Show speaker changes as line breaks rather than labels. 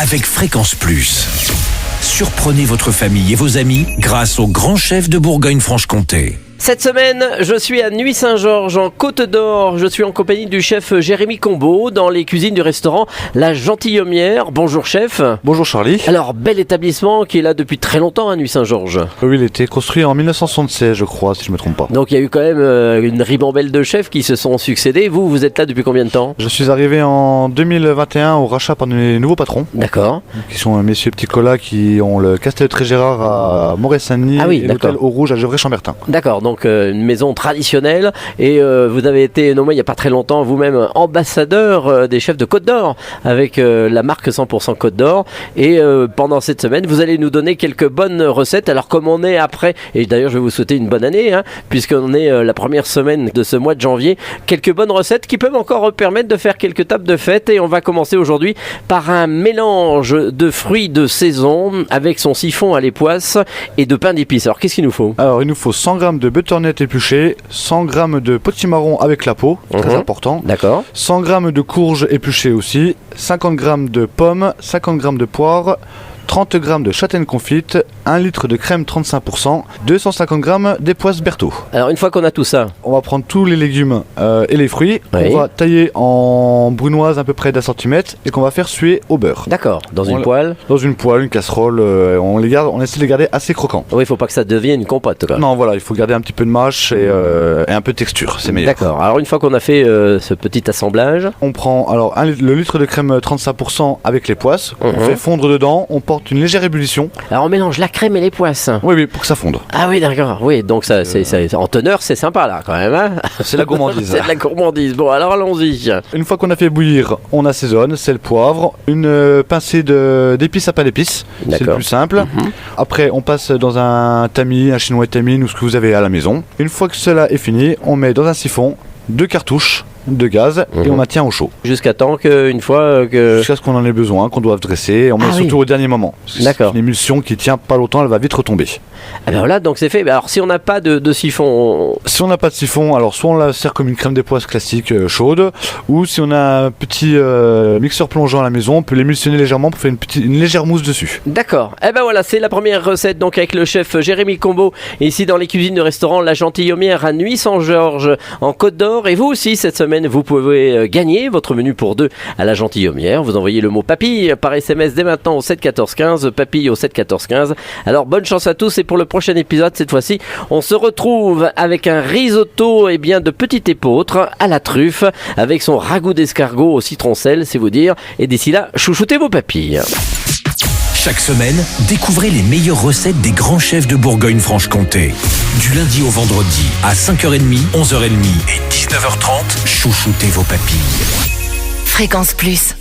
avec Fréquence Plus. Surprenez votre famille et vos amis grâce au grand chef de Bourgogne-Franche-Comté.
Cette semaine, je suis à Nuits-Saint-Georges, en Côte d'Or. Je suis en compagnie du chef Jérémy Combeau dans les cuisines du restaurant La Gentilhommière. Bonjour chef.
Bonjour Charlie.
Alors, bel établissement qui est là depuis très longtemps à Nuits-Saint-Georges.
Oui, il a été construit en 1976, je crois, si je ne me trompe pas.
Donc il y a eu quand même une ribambelle de chefs qui se sont succédés. Vous êtes là depuis combien de temps?
Je suis arrivé en 2021 au rachat par les nouveaux patrons,
D'accord.
qui sont messieurs Petit Colas qui ont le Castel Trégérard à Moret-Saint-Denis
Ah oui,
et
d'accord.
l'hôtel Au Rouge à Gevrey-Chambertin.
D'accord, donc une maison traditionnelle et vous avez été nommé il n'y a pas très longtemps vous-même ambassadeur des chefs de Côte d'Or avec la marque 100% Côte d'Or et pendant cette semaine vous allez nous donner quelques bonnes recettes. Alors comme on est après, et d'ailleurs je vais vous souhaiter une bonne année puisqu'on est la première semaine de ce mois de janvier, quelques bonnes recettes qui peuvent encore permettre de faire quelques tables de fête et on va commencer aujourd'hui par un mélange de fruits de saison avec son siphon à l'époisse et de pain d'épices. Alors qu'est-ce qu'il nous faut?
Alors il nous faut 100 g de butternut épluché, 100 g de potimarron avec la peau, très important.
D'accord.
100 g de courges épluchées aussi, 50 g de pommes, 50 g de poires, 30 g de châtaignes confites, 1 litre de crème 35%, 250 g d'époisse Berthaud.
Alors une fois qu'on a tout ça,
On va prendre tous les légumes et les fruits,
Oui.
on va tailler en brunoise à peu près d'1 centimètre et qu'on va faire suer au beurre.
d'accord, dans une
On-
poêle.
Dans une poêle, une casserole, on essaie de les garder assez croquants.
Oui, il faut pas que ça devienne une compote, quoi.
Non, voilà, il faut garder un petit peu de mâche et un peu de texture, c'est meilleur.
D'accord. Alors une fois qu'on a fait ce petit assemblage,
On prend alors le litre de crème 35% avec les poisses, on fait fondre dedans, on porte une légère ébullition.
alors on mélange la crème et les poisses.
Oui, pour que ça fonde.
Ah oui, d'accord. Oui, donc ça, c'est en teneur, c'est sympa là, quand même. Hein.
C'est la gourmandise.
C'est de la gourmandise. Bon, alors allons-y.
Une fois qu'on a fait bouillir, on assaisonne, sel, poivre, une pincée d'épices à pain d'épices, c'est le
D'accord.
plus simple. Après, on passe dans un tamis, un chinois tamis ou ce que vous avez à la maison. Une fois que cela est fini, on met dans un siphon 2 cartouches de gaz et on maintient au chaud.
Jusqu'à temps qu'une fois que.
Jusqu'à ce qu'on en ait besoin, qu'on doive dresser. On met
Ah oui.
surtout au dernier moment. Parce que
D'accord.
C'est une émulsion qui tient pas longtemps, elle va vite retomber.
Ah ben voilà, donc c'est fait. Alors si on n'a pas de siphon,
Si on n'a pas de siphon, alors soit on la sert comme une crème d'époisse classique chaude, ou si on a un petit mixeur plongeant à la maison, on peut l'émulsionner légèrement pour faire une légère mousse dessus.
d'accord. Eh ben voilà, c'est la première recette donc avec le chef Jérémy Combeau ici dans les cuisines du restaurant La Gentilhommière à Nuits-Saint-Georges en Côte d'Or. Et vous aussi cette semaine vous pouvez gagner votre menu pour deux à La Gentilhommière. Vous envoyez le mot papille par SMS dès maintenant au 7 14 15, papille au 7 14 15. Alors bonne chance à tous et pour le prochain épisode cette fois-ci on se retrouve avec un risotto de petit épeautre à la truffe avec son ragoût d'escargot au citron sel, c'est vous dire. Et d'ici là, chouchoutez vos papilles.
Chaque semaine, découvrez les meilleures recettes des grands chefs de Bourgogne-Franche-Comté. Du lundi au vendredi à 5h30, 11h30 et 19h30, chouchoutez vos papilles.
Fréquence Plus.